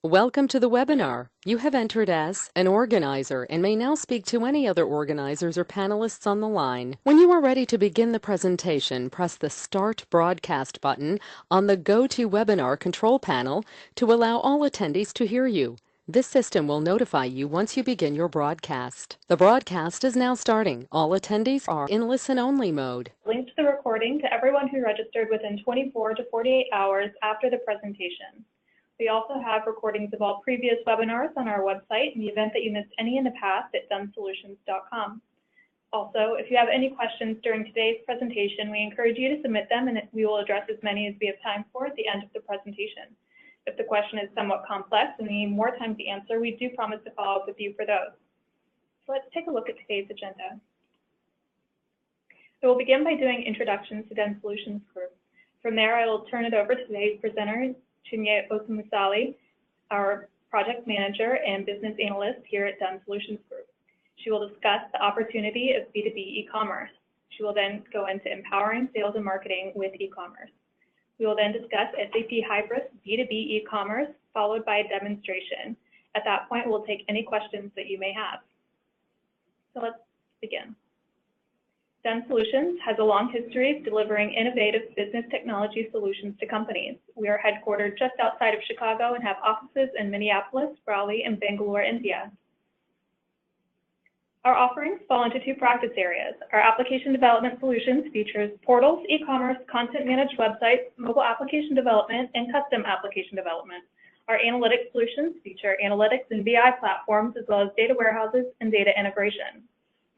Welcome to the webinar. You have entered as an organizer and may now speak to any other organizers or panelists on the line. When you are ready to begin the presentation, press the Start Broadcast button on the GoToWebinar control panel to allow all attendees to hear you. This system will notify you once you begin your broadcast. The broadcast is now starting. All attendees are in listen-only mode. Link to the recording to everyone who registered within 24 to 48 hours after the presentation. We also have recordings of all previous webinars on our website in the event that you missed any in the past at dunsolutions.com. Also, if you have any questions during today's presentation, we encourage you to submit them and we will address as many as we have time for at the end of the presentation. If the question is somewhat complex and we need more time to answer, we do promise to follow up with you for those. So let's take a look at today's agenda. So we'll begin by doing introductions to Dun Solutions Group. From there, I will turn it over to today's presenter, Chinye Osumusali, our project manager and business analyst here at Dun Solutions Group. She will discuss the opportunity of B2B e-commerce. She will then go into empowering sales and marketing with e-commerce. We will then discuss SAP Hybris B2B E-commerce, followed by a demonstration. At that point, we'll take any questions that you may have. So let's begin. Dun Solutions has a long history of delivering innovative business technology solutions to companies. We are headquartered just outside of Chicago and have offices in Minneapolis, Raleigh, and Bangalore, India. Our offerings fall into two practice areas. Our application development solutions features portals, e-commerce, content managed websites, mobile application development, and custom application development. Our analytics solutions feature analytics and BI platforms, as well as data warehouses and data integration.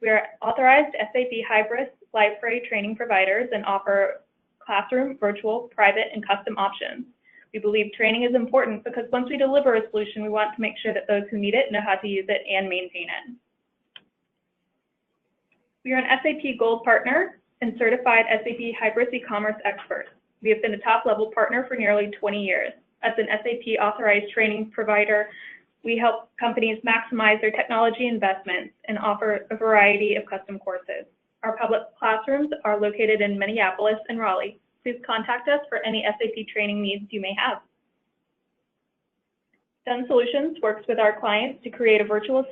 We are authorized SAP Hybris library training providers and offer classroom, virtual, private, and custom options. We believe training is important because once we deliver a solution, we want to make sure that those who need it know how to use it and maintain it. We are an SAP Gold Partner and certified SAP Hybris E-commerce expert. We have been a top-level partner for nearly 20 years. As an SAP authorized training provider, we help companies maximize their technology investments and offer a variety of custom courses. Our public classrooms are located in Minneapolis and Raleigh. Please contact us for any SAP training needs you may have. Dun Solutions works with our clients to create a virtuous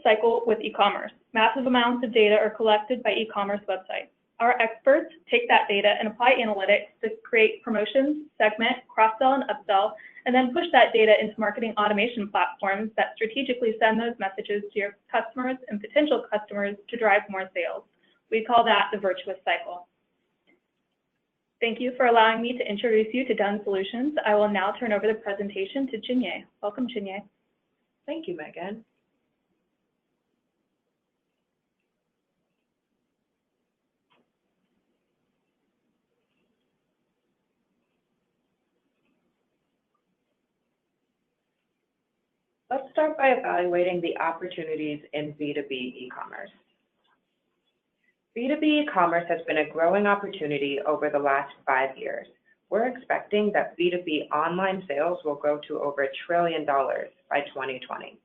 cycle with e-commerce. Massive amounts of data are collected by e-commerce websites. Our experts take that data and apply analytics to create promotions, segment, cross-sell, and upsell, and then push that data into marketing automation platforms that strategically send those messages to your customers and potential customers to drive more sales. We call that the virtuous cycle. Thank you for allowing me to introduce you to Dun Solutions. I will now turn over the presentation to Chinye. Welcome, Chinye. Thank you, Megan. Let's start by evaluating the opportunities in B2B e-commerce. B2B e-commerce has been a growing opportunity over the last 5 years. We're expecting that B2B online sales will grow to over $1 trillion by 2020.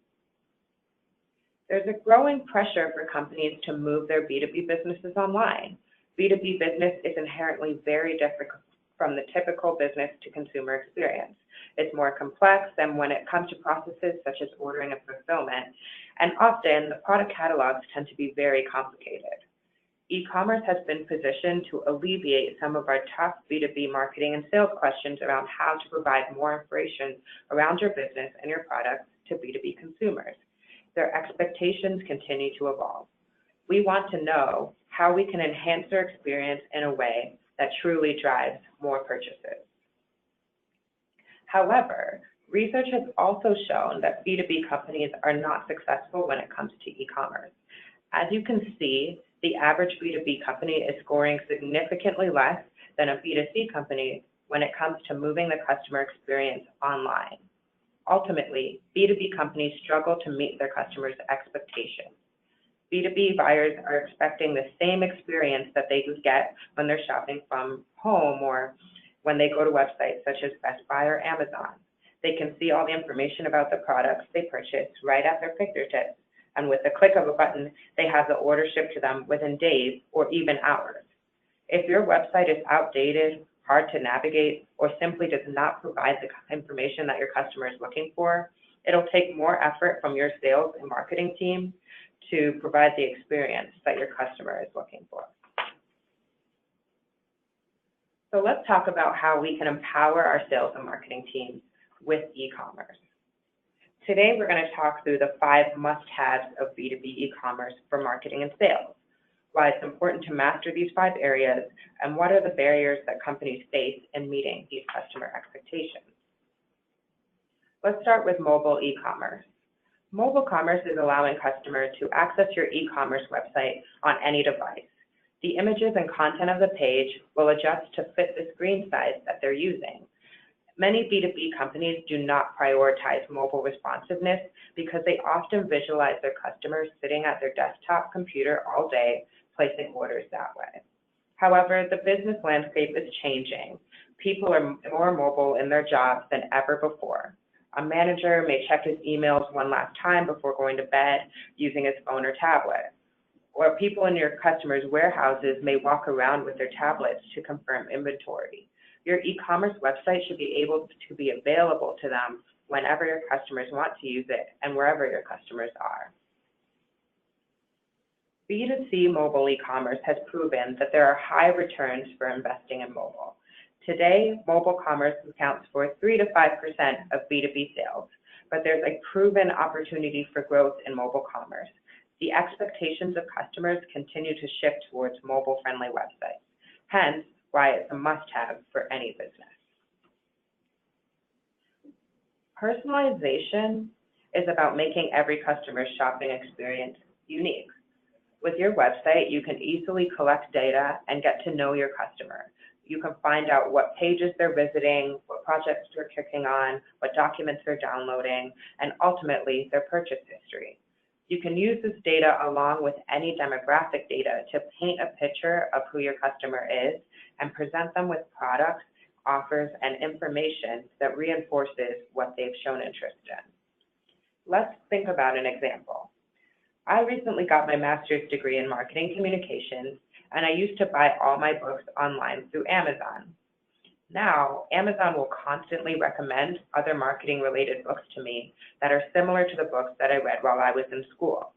There's a growing pressure for companies to move their B2B businesses online. B2B business is inherently very different from the typical business to consumer experience. It's more complex than when it comes to processes such as ordering and fulfillment, and often the product catalogs tend to be very complicated. E-commerce has been positioned to alleviate some of our tough B2B marketing and sales questions around how to provide more information around your business and your products to B2B consumers. Their expectations continue to evolve. We want to know how we can enhance their experience in a way that truly drives more purchases. However, research has also shown that B2B companies are not successful when it comes to e-commerce. As you can see, the average B2B company is scoring significantly less than a B2C company when it comes to moving the customer experience online. Ultimately, B2B companies struggle to meet their customers' expectations. B2B buyers are expecting the same experience that they would get when they're shopping from home or when they go to websites such as Best Buy or Amazon. They can see all the information about the products they purchase right at their fingertips, and with the click of a button, they have the order shipped to them within days or even hours. If your website is outdated hard to navigate, or simply does not provide the information that your customer is looking for, it'll take more effort from your sales and marketing team to provide the experience that your customer is looking for. So let's talk about how we can empower our sales and marketing teams with e-commerce. Today, we're going to talk through the 5 must-haves of B2B e-commerce for marketing and sales, why it's important to master these 5 areas, and what are the barriers that companies face in meeting these customer expectations. Let's start with mobile e-commerce. Mobile commerce is allowing customers to access your e-commerce website on any device. The images and content of the page will adjust to fit the screen size that they're using. Many B2B companies do not prioritize mobile responsiveness because they often visualize their customers sitting at their desktop computer all day, placing orders that way. However, the business landscape is changing. People are more mobile in their jobs than ever before. A manager may check his emails one last time before going to bed using his phone or tablet. Or people in your customers' warehouses may walk around with their tablets to confirm inventory. Your e-commerce website should be able to be available to them whenever your customers want to use it and wherever your customers are. B2C mobile e-commerce has proven that there are high returns for investing in mobile. Today, mobile commerce accounts for 3 to 5% of B2B sales, but there's a proven opportunity for growth in mobile commerce. The expectations of customers continue to shift towards mobile-friendly websites, hence why it's a must-have for any business. Personalization is about making every customer's shopping experience unique. With your website, you can easily collect data and get to know your customer. You can find out what pages they're visiting, what projects they're clicking on, what documents they're downloading, and ultimately their purchase history. You can use this data along with any demographic data to paint a picture of who your customer is and present them with products, offers, and information that reinforces what they've shown interest in. Let's think about an example. I recently got my master's degree in marketing communications, and I used to buy all my books online through Amazon. Now, Amazon will constantly recommend other marketing-related books to me that are similar to the books that I read while I was in school.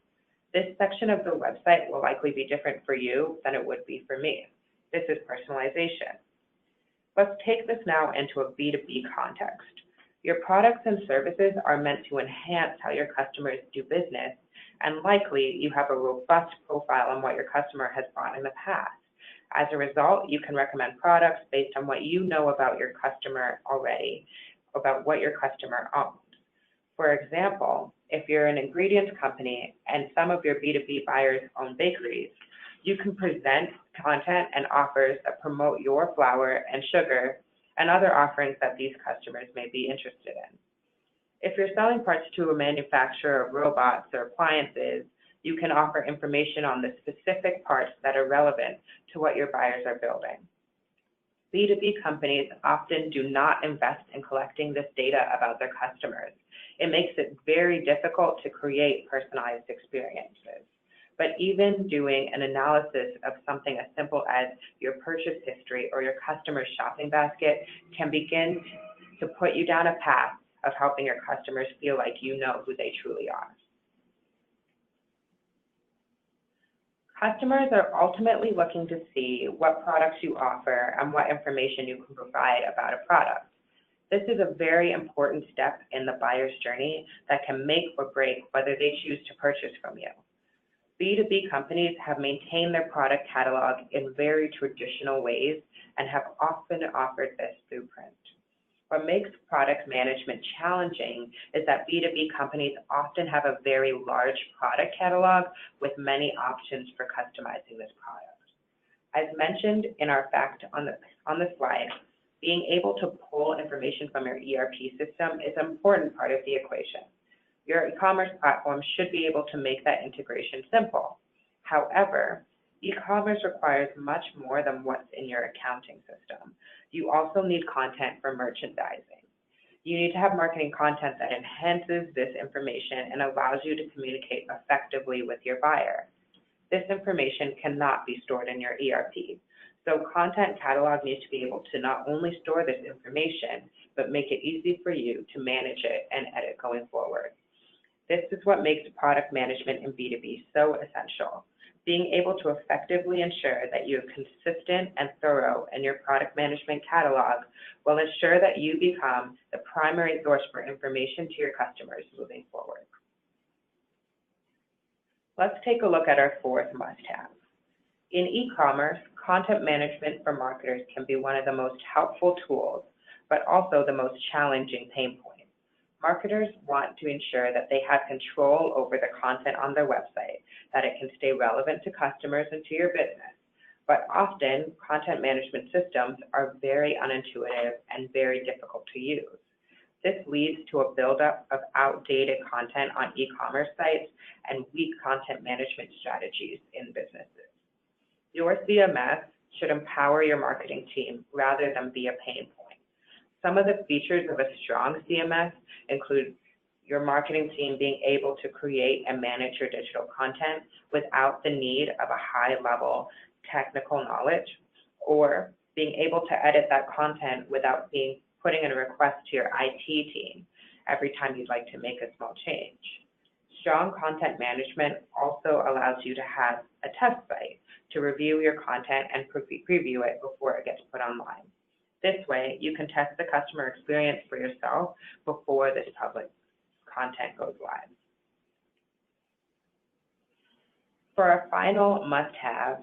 This section of the website will likely be different for you than it would be for me. This is personalization. Let's take this now into a B2B context. Your products and services are meant to enhance how your customers do business, and likely you have a robust profile on what your customer has bought in the past. As a result, you can recommend products based on what you know about your customer already, about what your customer owns. For example, if you're an ingredients company and some of your B2B buyers own bakeries, you can present content and offers that promote your flour and sugar and other offerings that these customers may be interested in. If you're selling parts to a manufacturer of robots or appliances, you can offer information on the specific parts that are relevant to what your buyers are building. B2B companies often do not invest in collecting this data about their customers. It makes it very difficult to create personalized experiences. But even doing an analysis of something as simple as your purchase history or your customer's shopping basket can begin to put you down a path of helping your customers feel like you know who they truly are. Customers are ultimately looking to see what products you offer and what information you can provide about a product. This is a very important step in the buyer's journey that can make or break whether they choose to purchase from you. B2B companies have maintained their product catalog in very traditional ways and have often offered this through print. What makes product management challenging is that B2B companies often have a very large product catalog with many options for customizing this product. As mentioned in our fact on the slide, being able to pull information from your ERP system is an important part of the equation. Your e-commerce platform should be able to make that integration simple. However, e-commerce requires much more than what's in your accounting system. You also need content for merchandising. You need to have marketing content that enhances this information and allows you to communicate effectively with your buyer. This information cannot be stored in your ERP. So Content Catalog needs to be able to not only store this information, but make it easy for you to manage it and edit going forward. This is what makes product management in B2B so essential. Being able to effectively ensure that you're consistent and thorough in your product management catalog will ensure that you become the primary source for information to your customers moving forward. Let's take a look at our fourth must-have. In e-commerce, content management for marketers can be one of the most helpful tools, but also the most challenging pain point. Marketers want to ensure that they have control over the content on their website, that it can stay relevant to customers and to your business. But often, content management systems are very unintuitive and very difficult to use. This leads to a buildup of outdated content on e-commerce sites and weak content management strategies in businesses. Your CMS should empower your marketing team rather than be a pain point. Some of the features of a strong CMS include your marketing team being able to create and manage your digital content without the need of a high-level technical knowledge, or being able to edit that content without putting in a request to your IT team every time you'd like to make a small change. Strong content management also allows you to have a test site to review your content and preview it before it gets put online. This way, you can test the customer experience for yourself before this public content goes live. For our final must-have,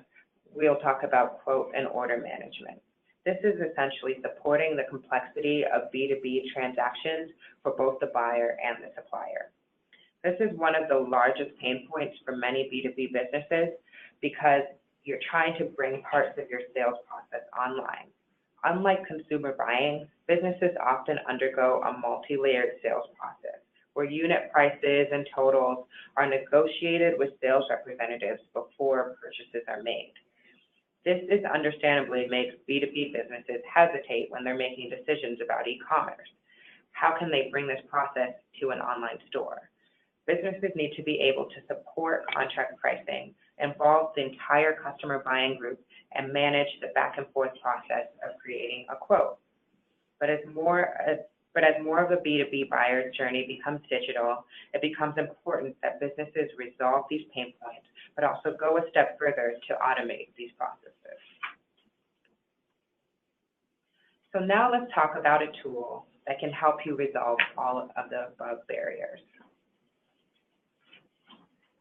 we'll talk about quote and order management. This is essentially supporting the complexity of B2B transactions for both the buyer and the supplier. This is one of the largest pain points for many B2B businesses because you're trying to bring parts of your sales process online. Unlike consumer buying, businesses often undergo a multi-layered sales process where unit prices and totals are negotiated with sales representatives before purchases are made. This understandably makes B2B businesses hesitate when they're making decisions about e-commerce. How can they bring this process to an online store? Businesses need to be able to support contract pricing, involve the entire customer buying group, and manage the back and forth process of creating a quote. But as more of a B2B buyer's journey becomes digital, it becomes important that businesses resolve these pain points, but also go a step further to automate these processes. So now let's talk about a tool that can help you resolve all of the above barriers.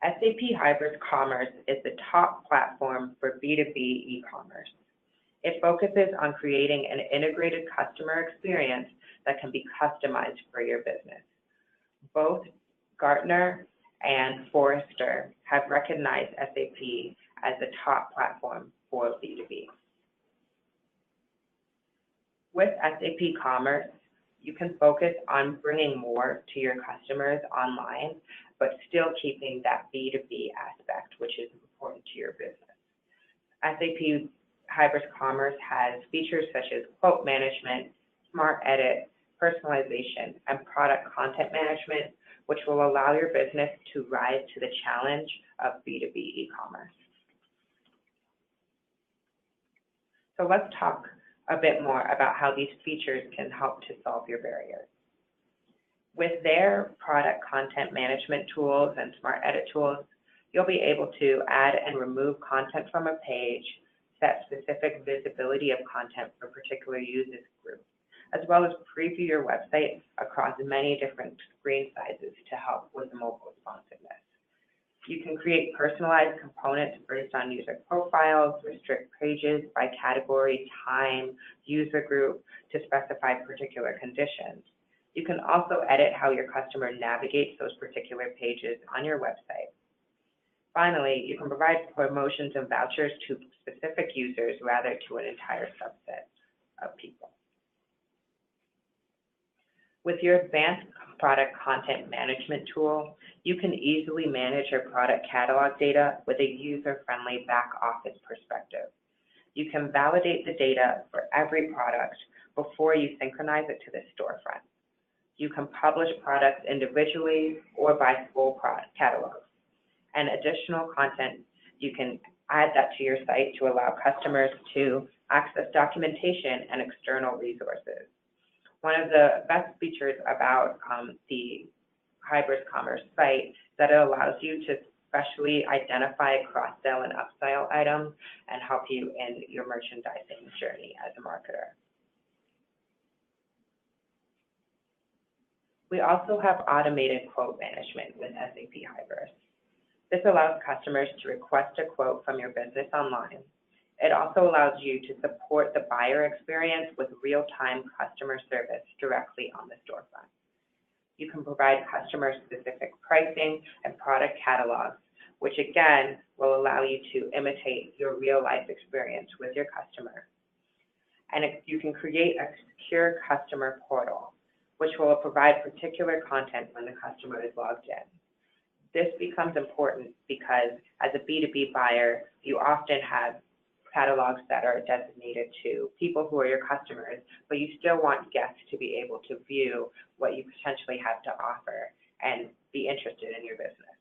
SAP Hybris Commerce is the top platform for B2B e-commerce. It focuses on creating an integrated customer experience that can be customized for your business. Both Gartner and Forrester have recognized SAP as the top platform for B2B. With SAP Commerce, you can focus on bringing more to your customers online, but still keeping that B2B aspect, which is important to your business. SAP Hybris Commerce has features such as quote management, SmartEdit, personalization, and product content management, which will allow your business to rise to the challenge of B2B e-commerce. So let's talk a bit more about how these features can help to solve your barriers. With their product content management tools and SmartEdit tools, you'll be able to add and remove content from a page, set specific visibility of content for particular user groups, as well as preview your website across many different screen sizes to help with mobile responsiveness. You can create personalized components based on user profiles, restrict pages by category, time, user group to specify particular conditions. You can also edit how your customer navigates those particular pages on your website. Finally, you can provide promotions and vouchers to specific users rather to an entire subset of people. With your advanced product content management tool, you can easily manage your product catalog data with a user-friendly back office perspective. You can validate the data for every product before you synchronize it to the storefront. You can publish products individually or by full product catalogs, and additional content You can add that to your site to allow customers to access documentation and external resources. One of the best features about the Hybris Commerce site is that it allows you to especially identify cross-sell and upsell items and help you in your merchandising journey as a marketer. We also have automated quote management with SAP Hybris. This allows customers to request a quote from your business online. It also allows you to support the buyer experience with real-time customer service directly on the storefront. You can provide customer-specific pricing and product catalogs, which again will allow you to imitate your real-life experience with your customer. And you can create a secure customer portal, which will provide particular content when the customer is logged in. This becomes important because as a B2B buyer, you often have catalogs that are designated to people who are your customers, but you still want guests to be able to view what you potentially have to offer and be interested in your business.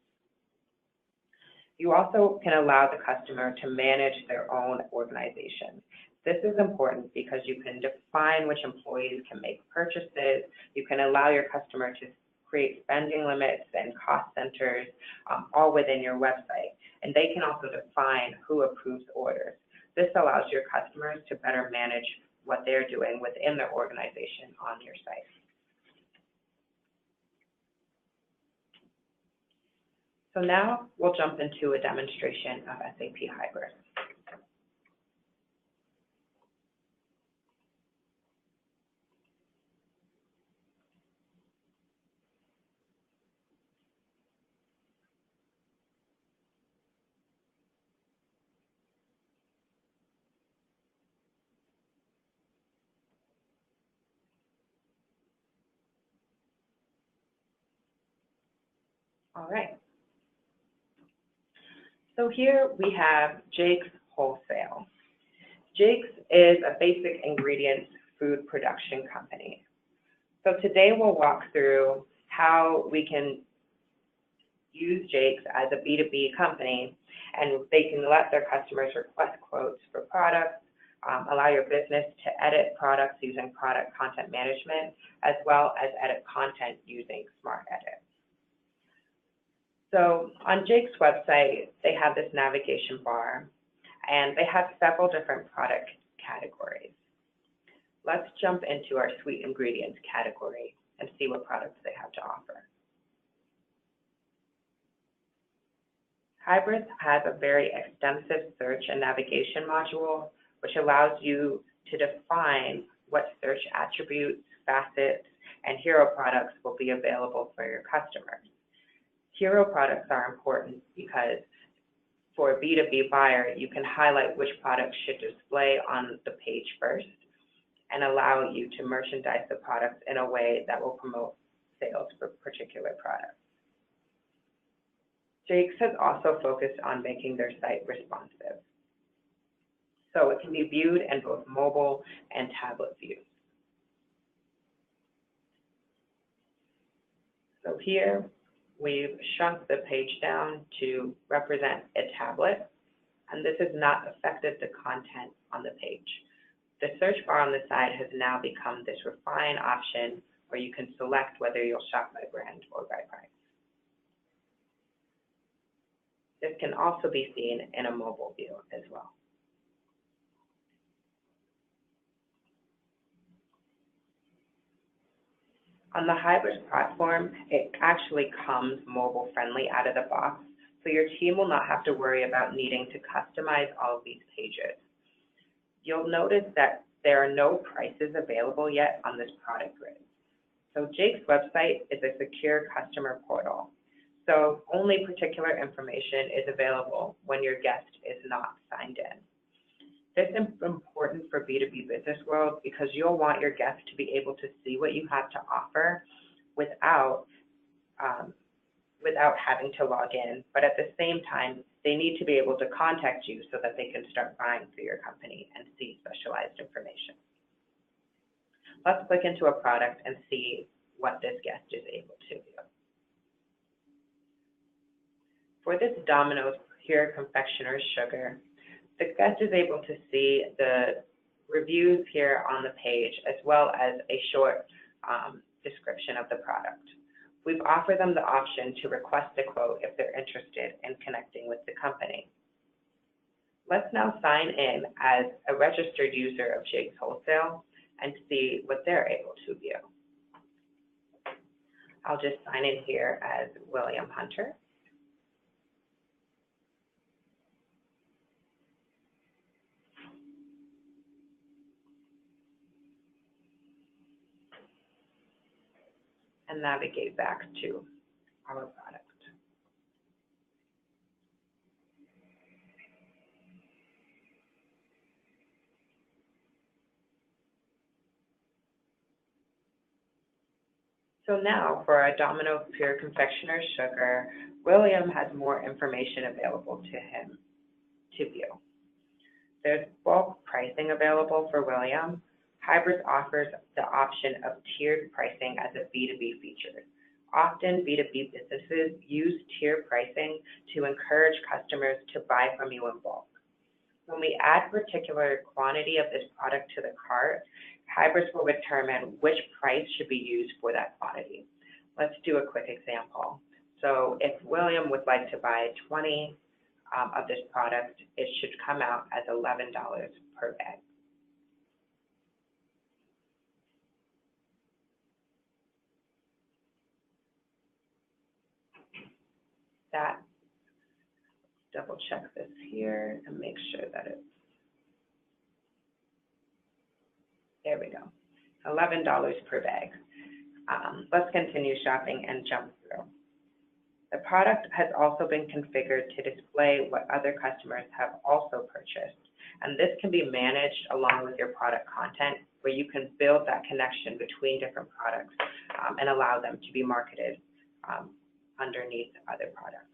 You also can allow the customer to manage their own organization. This is important because you can define which employees can make purchases. You can allow your customer to create spending limits and cost centers all within your website. And they can also define who approves orders. This allows your customers to better manage what they're doing within their organization on your site. So now we'll jump into a demonstration of SAP Hybris. All right. So here we have Jake's Wholesale. Jake's is a basic ingredients food production company. So today we'll walk through how we can use Jake's as a B2B company, and they can let their customers request quotes for products, allow your business to edit products using product content management, as well as edit content using SmartEdit. So on Jake's website, they have this navigation bar, and they have several different product categories. Let's jump into our sweet ingredients category and see what products they have to offer. Hybris has a very extensive search and navigation module, which allows you to define what search attributes, facets, and hero products will be available for your customers. Hero products are important because for a B2B buyer, you can highlight which products should display on the page first and allow you to merchandise the products in a way that will promote sales for particular products. Jake's has also focused on making their site responsive, so it can be viewed in both mobile and tablet views. So here, we've shrunk the page down to represent a tablet, and this has not affected the content on the page. The search bar on the side has now become this refine option where you can select whether you'll shop by brand or by price. This can also be seen in a mobile view as well. On the Hybris platform, it actually comes mobile friendly out of the box, so your team will not have to worry about needing to customize all of these pages. You'll notice that there are no prices available yet on this product grid. So Jake's website is a secure customer portal, so only particular information is available when your guest is not signed in. This is important for B2B business world because you'll want your guests to be able to see what you have to offer without having to log in. But at the same time, they need to be able to contact you so that they can start buying through your company and see specialized information. Let's click into a product and see what this guest is able to view. For this Domino's pure confectioner's sugar, the guest is able to see the reviews here on the page, as well as a short description of the product. We've offered them the option to request a quote if they're interested in connecting with the company. Let's now sign in as a registered user of Jake's Wholesale and see what they're able to view. I'll just sign in here as William Hunter. And navigate back to our product. So now for our Domino Pure Confectioner's Sugar, William has more information available to him to view. There's bulk pricing available for William. Hybris offers the option of tiered pricing as a B2B feature. Often B2B businesses use tiered pricing to encourage customers to buy from you in bulk. When we add particular quantity of this product to the cart, Hybris will determine which price should be used for that quantity. Let's do a quick example. So if William would like to buy 20 of this product, it should come out as $11 per bag. That, double check this here and make sure that it's, there we go, $11 per bag. Let's continue shopping and jump through. The product has also been configured to display what other customers have also purchased, and this can be managed along with your product content, where you can build that connection between different products and allow them to be marketed underneath other products.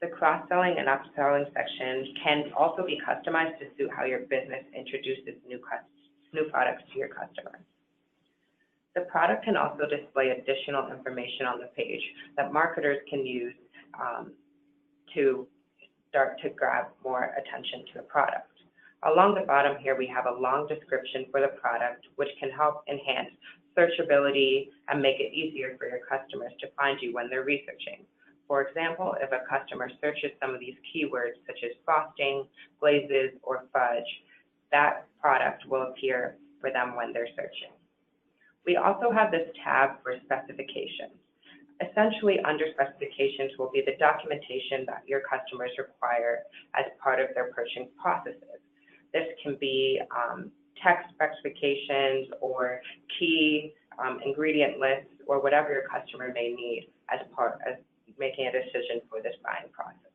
The cross-selling and upselling sections can also be customized to suit how your business introduces new products to your customers. The product can also display additional information on the page that marketers can use to start to grab more attention to the product. Along the bottom here, we have a long description for the product, which can help enhance searchability and make it easier for your customers to find you when they're researching. For example, if a customer searches some of these keywords such as frosting, glazes, or fudge, that product will appear for them when they're searching. We also have this tab for specifications. Essentially, under specifications will be the documentation that your customers require as part of their purchasing processes. This can be text specifications or key ingredient lists or whatever your customer may need as part of making a decision for this buying process.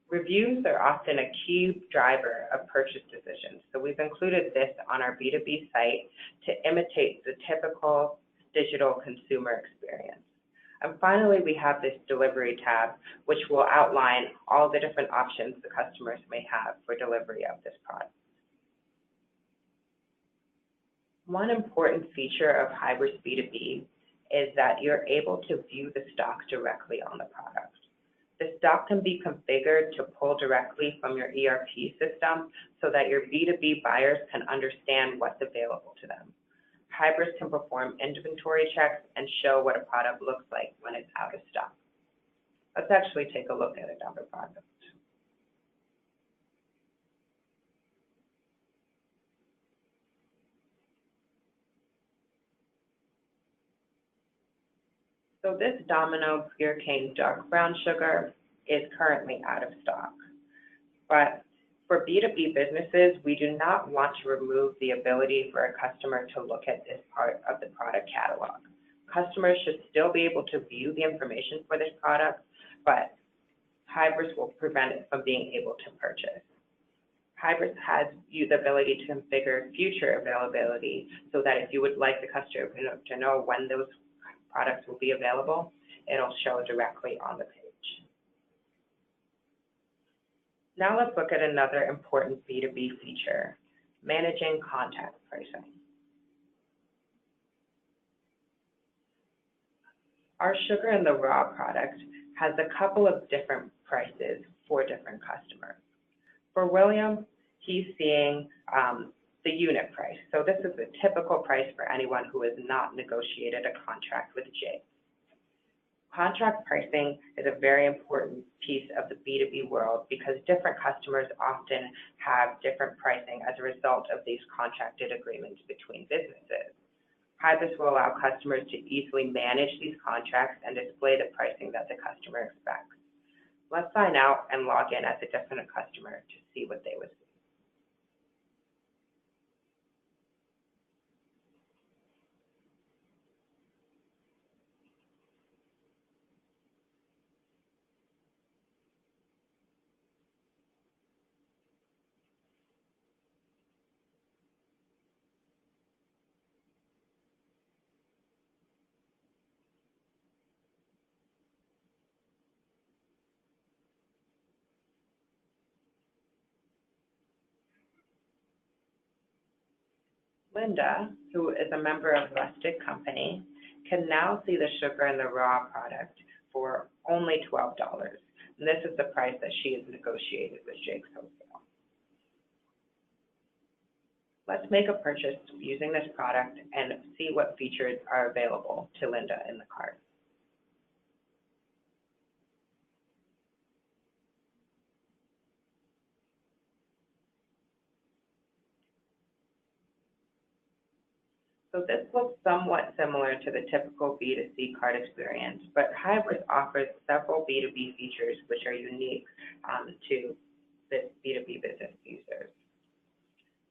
Reviews are often a key driver of purchase decisions, so we've included this on our B2B site to imitate the typical digital consumer experience. And finally, we have this delivery tab, which will outline all the different options the customers may have for delivery of this product. One important feature of Hybris B2B is that you're able to view the stock directly on the product. The stock can be configured to pull directly from your ERP system so that your B2B buyers can understand what's available to them. Hybris can perform inventory checks and show what a product looks like when it's out of stock. Let's actually take a look at another product. So this Domino Pure Cane Dark Brown Sugar is currently out of stock. But for B2B businesses, we do not want to remove the ability for a customer to look at this part of the product catalog. Customers should still be able to view the information for this product, but Hybris will prevent it from being able to purchase. Hybris has the ability to configure future availability so that if you would like the customer to know when those products will be available, it'll show directly on the page. Now let's look at another important B2B feature, managing content pricing. Our sugar in the raw product has a couple of different prices for different customers. For William, he's seeing the unit price. So this is the typical price for anyone who has not negotiated a contract with Jake. Contract pricing is a very important piece of the B2B world because different customers often have different pricing as a result of these contracted agreements between businesses. Hybris will allow customers to easily manage these contracts and display the pricing that the customer expects. Let's sign out and log in as a different customer to see what they would see. Linda, who is a member of Rustic Company, can now see the sugar in the raw product for only $12. And this is the price that she has negotiated with Jake's Wholesale. Let's make a purchase using this product and see what features are available to Linda in the cart. So this looks somewhat similar to the typical B2C cart experience, but Hybris offers several B2B features which are unique to the B2B business users.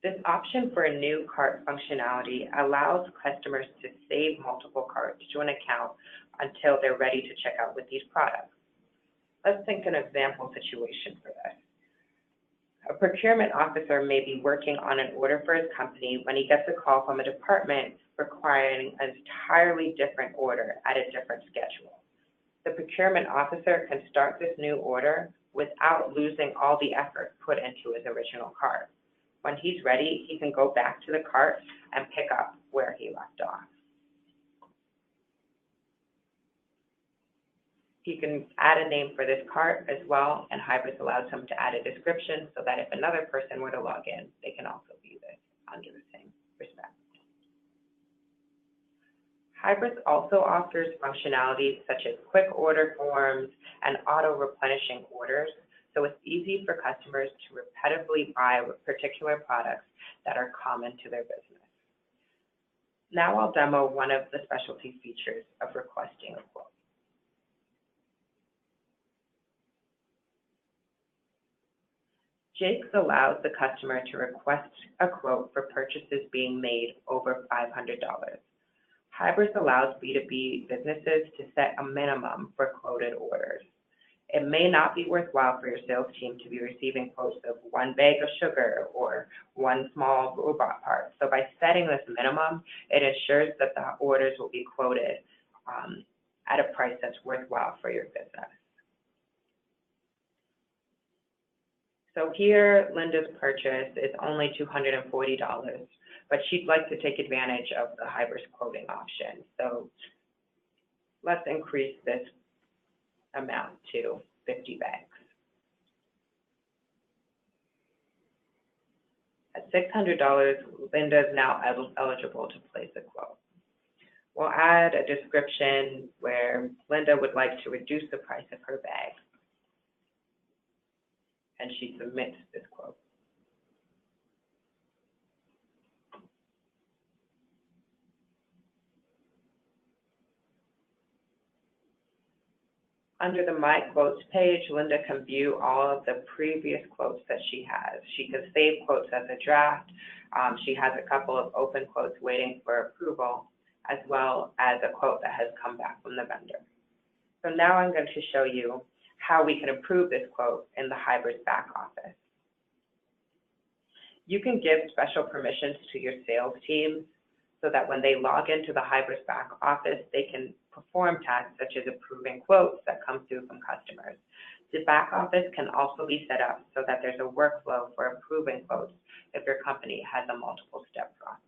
This option for a new cart functionality allows customers to save multiple carts to an account until they're ready to check out with these products. Let's think an example situation for this. A procurement officer may be working on an order for his company when he gets a call from a department requiring an entirely different order at a different schedule. The procurement officer can start this new order without losing all the effort put into his original cart. When he's ready, he can go back to the cart and pick up where he left off. He can add a name for this cart as well, and Hybris allows him to add a description so that if another person were to log in, they can also view this under the same respect. Hybris also offers functionalities such as quick order forms and auto-replenishing orders, so it's easy for customers to repetitively buy particular products that are common to their business. Now I'll demo one of the specialty features of requesting a quote. Jakes allows the customer to request a quote for purchases being made over $500. Hybris allows B2B businesses to set a minimum for quoted orders. It may not be worthwhile for your sales team to be receiving quotes of 1 bag of sugar or 1 small robot part. So by setting this minimum, it ensures that the orders will be quoted at a price that's worthwhile for your business. So here, Linda's purchase is only $240, but she'd like to take advantage of the Hybris quoting option. So let's increase this amount to 50 bags. At $600, Linda is now eligible to place a quote. We'll add a description where Linda would like to reduce the price of her bag, and she submits this quote. Under the My Quotes page, Linda can view all of the previous quotes that she has. She can save quotes as a draft. She has a couple of open quotes waiting for approval, as well as a quote that has come back from the vendor. So now I'm going to show you how we can approve this quote in the Hybris back office. You can give special permissions to your sales teams so that when they log into the Hybris back office, they can perform tasks such as approving quotes that come through from customers. The back office can also be set up so that there's a workflow for approving quotes if your company has a multiple-step process.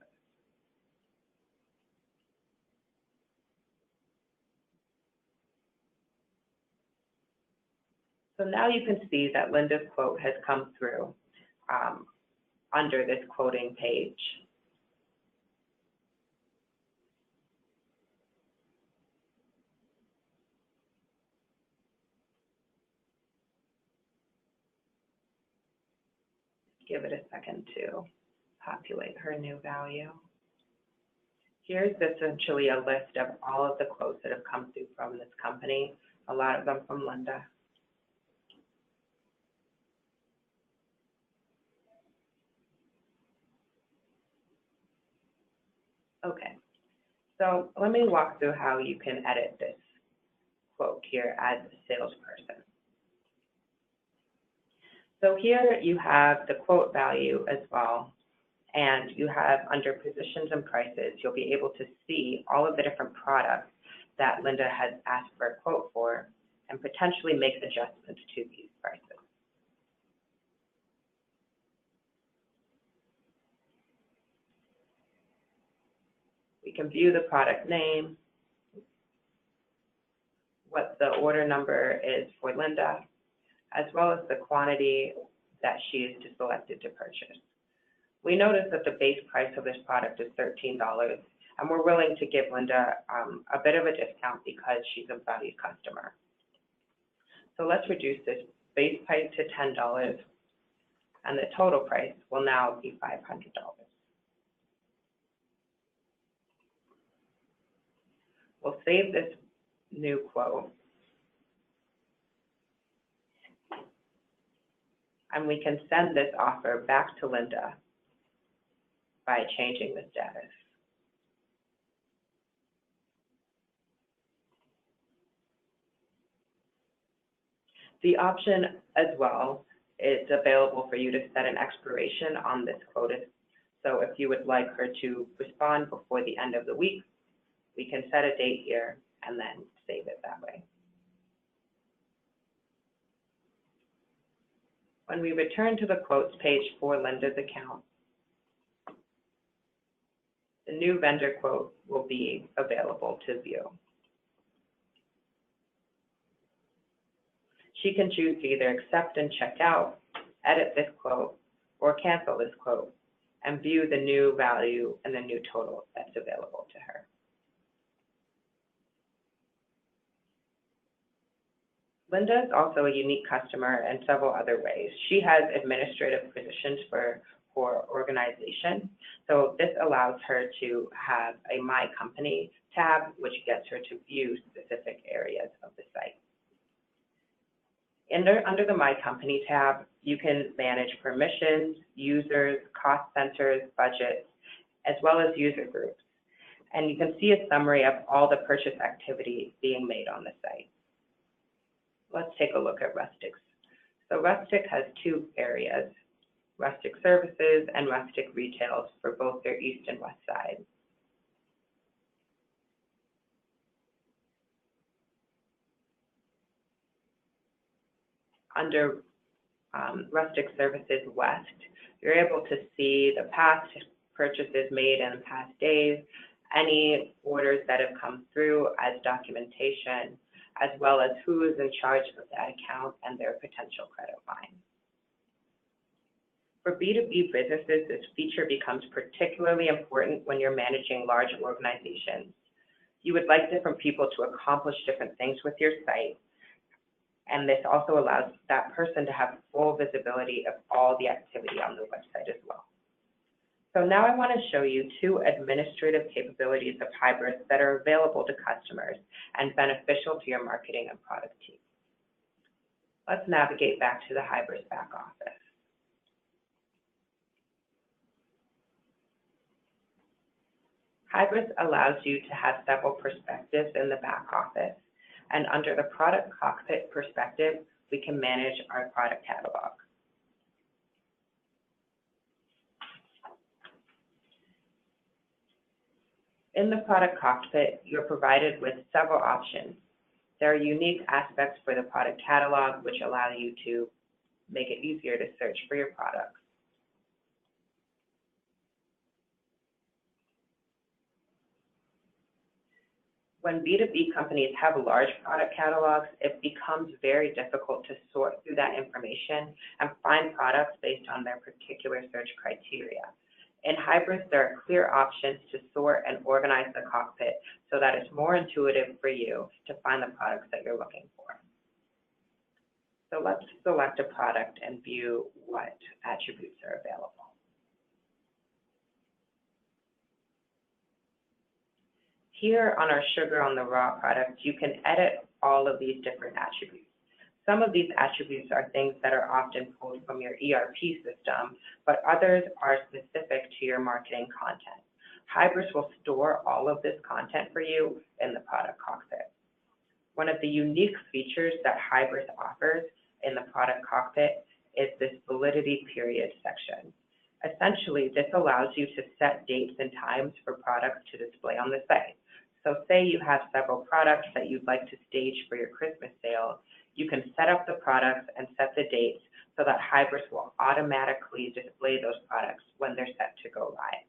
So now you can see that Linda's quote has come through under this quoting page. Give it a second to populate her new value. Here's essentially a list of all of the quotes that have come through from this company, a lot of them from Linda. Okay, so let me walk through how you can edit this quote here as a salesperson. So here you have the quote value as well, and you have under positions and prices, you'll be able to see all of the different products that Linda has asked for a quote for and potentially make adjustments to these prices. We can view the product name, what the order number is for Linda, as well as the quantity that she is selected to purchase. We notice that the base price of this product is $13, and we're willing to give Linda a bit of a discount because she's a valued customer. So let's reduce this base price to $10, and the total price will now be $500. We'll save this new quote, and we can send this offer back to Linda by changing the status. The option as well is available for you to set an expiration on this quote. So if you would like her to respond before the end of the week, we can set a date here and then save it that way. When we return to the quotes page for Linda's account, the new vendor quote will be available to view. She can choose to either accept and check out, edit this quote, or cancel this quote, and view the new value and the new total that's available to her. Linda is also a unique customer in several other ways. She has administrative positions for organization. So this allows her to have a My Company tab, which gets her to view specific areas of the site. Under the My Company tab, you can manage permissions, users, cost centers, budgets, as well as user groups. And you can see a summary of all the purchase activity being made on the site. Let's take a look at Rustic. So Rustic has two areas, Rustic Services and Rustic Retails for both their east and west side. Under Rustic Services West, you're able to see the past purchases made in the past days, any orders that have come through as documentation, as well as who is in charge of that account and their potential credit line. For B2B businesses, this feature becomes particularly important when you're managing large organizations. You would like different people to accomplish different things with your site, and this also allows that person to have full visibility of all the activity on the website as well. So now I want to show you two administrative capabilities of Hybris that are available to customers and beneficial to your marketing and product team. Let's navigate back to the Hybris back office. Hybris allows you to have several perspectives in the back office, and under the product cockpit perspective, we can manage our product catalog. In the product cockpit, you're provided with several options. There are unique aspects for the product catalog, which allow you to make it easier to search for your products. When B2B companies have large product catalogs, it becomes very difficult to sort through that information and find products based on their particular search criteria. In Hybris, there are clear options to sort and organize the cockpit so that it's more intuitive for you to find the products that you're looking for. So let's select a product and view what attributes are available. Here on our sugar on the raw product, you can edit all of these different attributes. Some of these attributes are things that are often pulled from your ERP system, but others are specific to your marketing content. Hybris will store all of this content for you in the product cockpit. One of the unique features that Hybris offers in the product cockpit is this validity period section. Essentially, this allows you to set dates and times for products to display on the site. So say you have several products that you'd like to stage for your Christmas sale, you can set up the products and set the dates so that Hybris will automatically display those products when they're set to go live.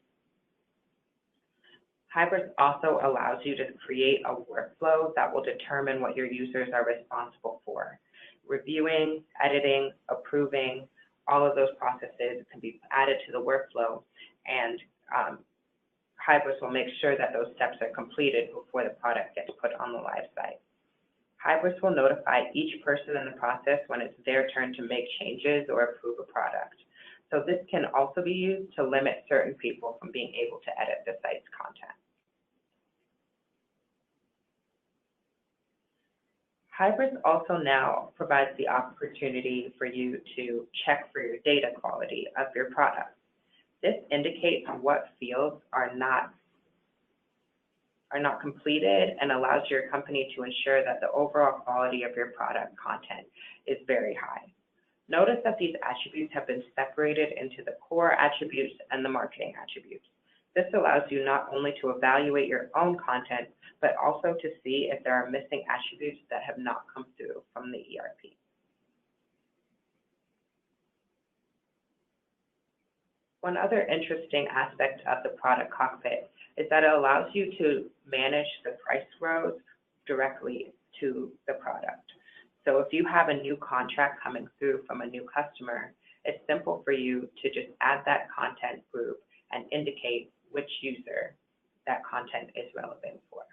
Hybris also allows you to create a workflow that will determine what your users are responsible for. Reviewing, editing, approving, all of those processes can be added to the workflow, and Hybris will make sure that those steps are completed before the product gets put on the live site. Hybris will notify each person in the process when it's their turn to make changes or approve a product. So this can also be used to limit certain people from being able to edit the site's content. Hybris also now provides the opportunity for you to check for your data quality of your product. This indicates what fields are not completed and allows your company to ensure that the overall quality of your product content is very high. Notice that these attributes have been separated into the core attributes and the marketing attributes. This allows you not only to evaluate your own content, but also to see if there are missing attributes that have not come through from the ERP. One other interesting aspect of the product cockpit is that it allows you to manage the price rows directly to the product. So if you have a new contract coming through from a new customer, it's simple for you to just add that content group and indicate which user that content is relevant for.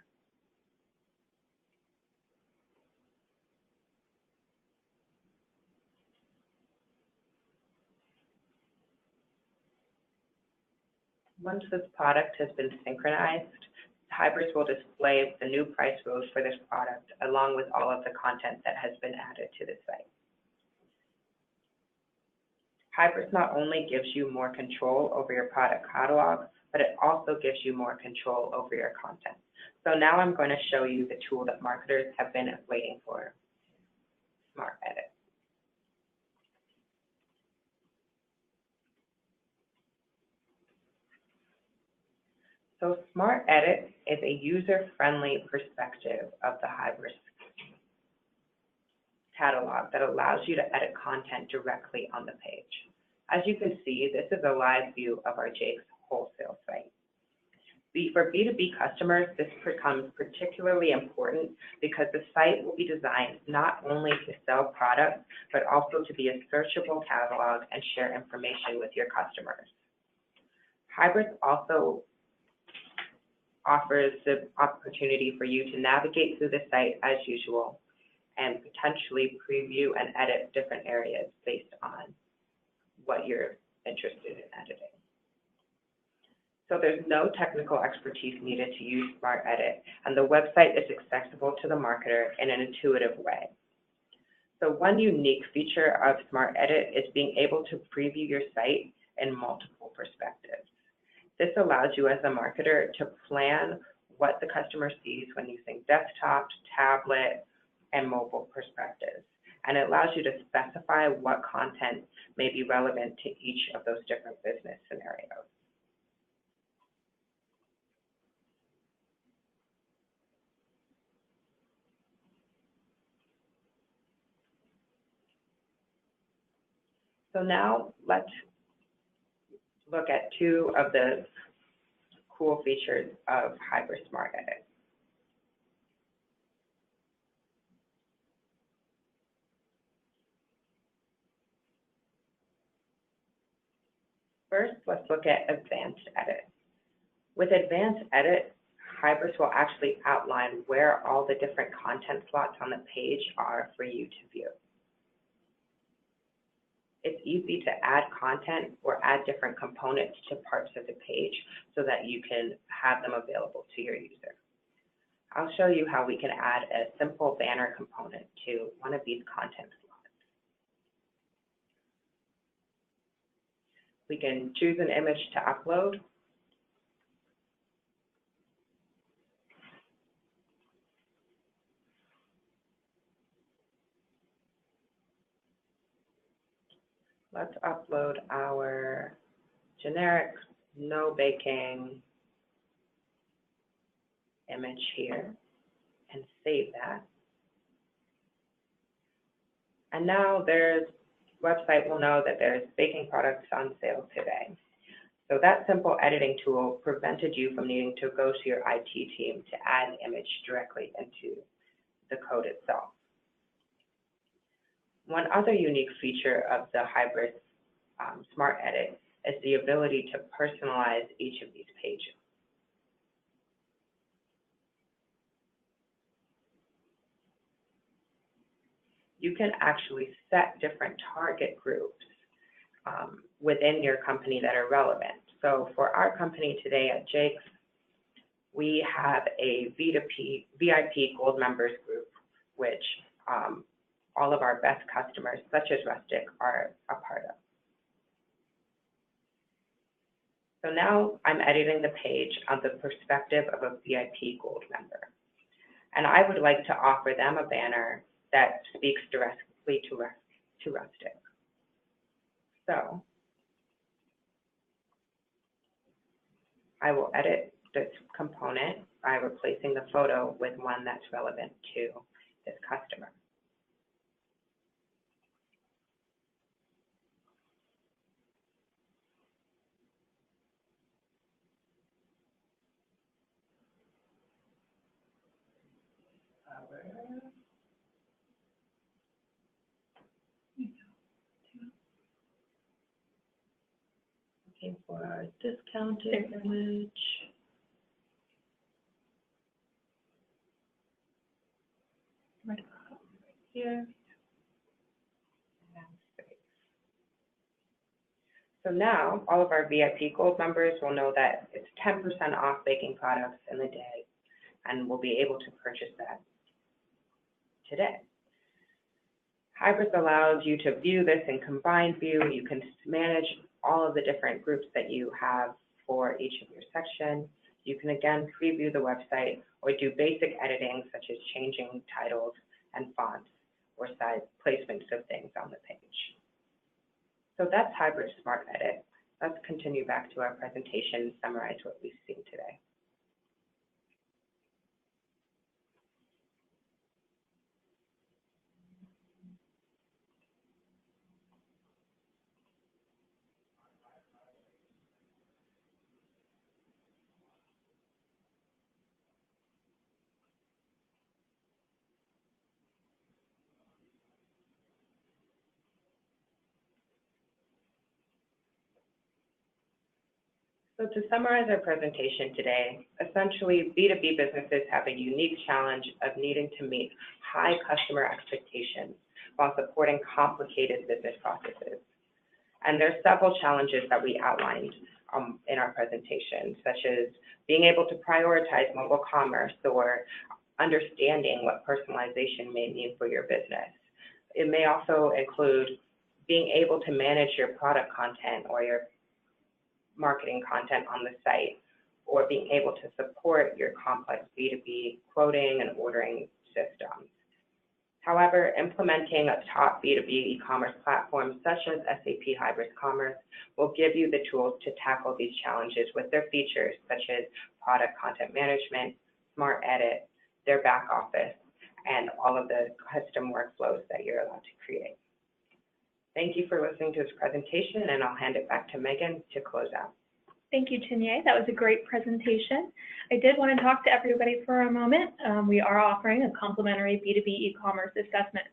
Once this product has been synchronized, Hybris will display the new price rows for this product along with all of the content that has been added to the site. Hybris not only gives you more control over your product catalog, but it also gives you more control over your content. So now I'm going to show you the tool that marketers have been waiting for, SmartEdit. So SmartEdit is a user-friendly perspective of the Hybris catalog that allows you to edit content directly on the page. As you can see, this is a live view of our Jake's wholesale site. For B2B customers, this becomes particularly important because the site will be designed not only to sell products, but also to be a searchable catalog and share information with your customers. Hybris also offers the opportunity for you to navigate through the site as usual and potentially preview and edit different areas based on what you're interested in editing. So there's no technical expertise needed to use SmartEdit, and the website is accessible to the marketer in an intuitive way. So one unique feature of SmartEdit is being able to preview your site in multiple perspectives. This allows you as a marketer to plan what the customer sees when using desktop, tablet, and mobile perspectives. And it allows you to specify what content may be relevant to each of those different business scenarios. So now let's look at two of the cool features of Hybris SmartEdit. First, let's look at Advanced Edit. With Advanced Edit, Hybris will actually outline where all the different content slots on the page are for you to view. It's easy to add content or add different components to parts of the page so that you can have them available to your user. I'll show you how we can add a simple banner component to one of these content slots. We can choose an image to upload. Let's upload our generic, no baking image here and save that. And now website will know that there's baking products on sale today. So that simple editing tool prevented you from needing to go to your IT team to add an image directly into the code itself. One other unique feature of the Hybris SmartEdit is the ability to personalize each of these pages. You can actually set different target groups within your company that are relevant. So for our company today at Jake's, we have a VIP Gold Members group, which all of our best customers, such as Rustic, are a part of. So now I'm editing the page on the perspective of a VIP Gold member. And I would like to offer them a banner that speaks directly to Rustic. So I will edit this component by replacing the photo with one that's relevant to this customer. Looking for a discounted image. Right here. So now all of our VIP Gold members will know that it's 10% off baking products in the day, and will be able to purchase that today. Hybris allows you to view this in combined view. You can manage all of the different groups that you have for each of your sections. You can again preview the website or do basic editing such as changing titles and fonts or size placements of things on the page. So that's Hybris SmartEdit. Let's continue back to our presentation and summarize what we've seen today. So to summarize our presentation today, essentially B2B businesses have a unique challenge of needing to meet high customer expectations while supporting complicated business processes. And there are several challenges that we outlined in our presentation, such as being able to prioritize mobile commerce or understanding what personalization may mean for your business. It may also include being able to manage your product content or your marketing content on the site, or being able to support your complex B2B quoting and ordering systems. However, implementing a top B2B e-commerce platform such as SAP Hybris Commerce will give you the tools to tackle these challenges with their features such as product content management, SmartEdit, their back office, and all of the custom workflows that you're allowed to create. Thank you for listening to this presentation, and I'll hand it back to Megan to close out. Thank you, Tinye. That was a great presentation. I did want to talk to everybody for a moment. We are offering a complimentary B2B e-commerce assessment.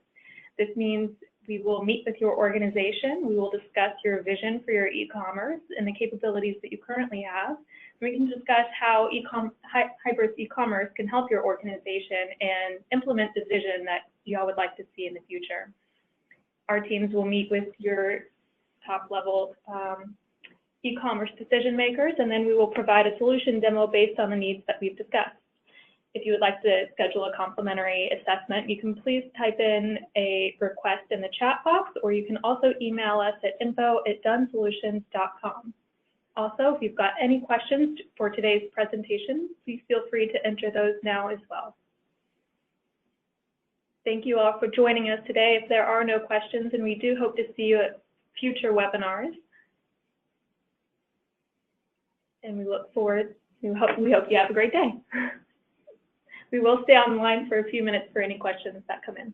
This means We will meet with your organization. We will discuss your vision for your e-commerce and the capabilities that you currently have. We can discuss how Hybris e-commerce can help your organization and implement the vision that you all would like to see in the future. Our teams will meet with your top level e-commerce decision makers, and then we will provide a solution demo based on the needs that we've discussed. If you would like to schedule a complimentary assessment, you can please type in a request in the chat box, or you can also email us at info@donesolutions.com. Also, if you've got any questions for today's presentation, please feel free to enter those now as well. Thank you all for joining us today. If there are no questions, and we do hope to see you at future webinars. And we look forward, we hope you have a great day. We will stay on the line for a few minutes for any questions that come in.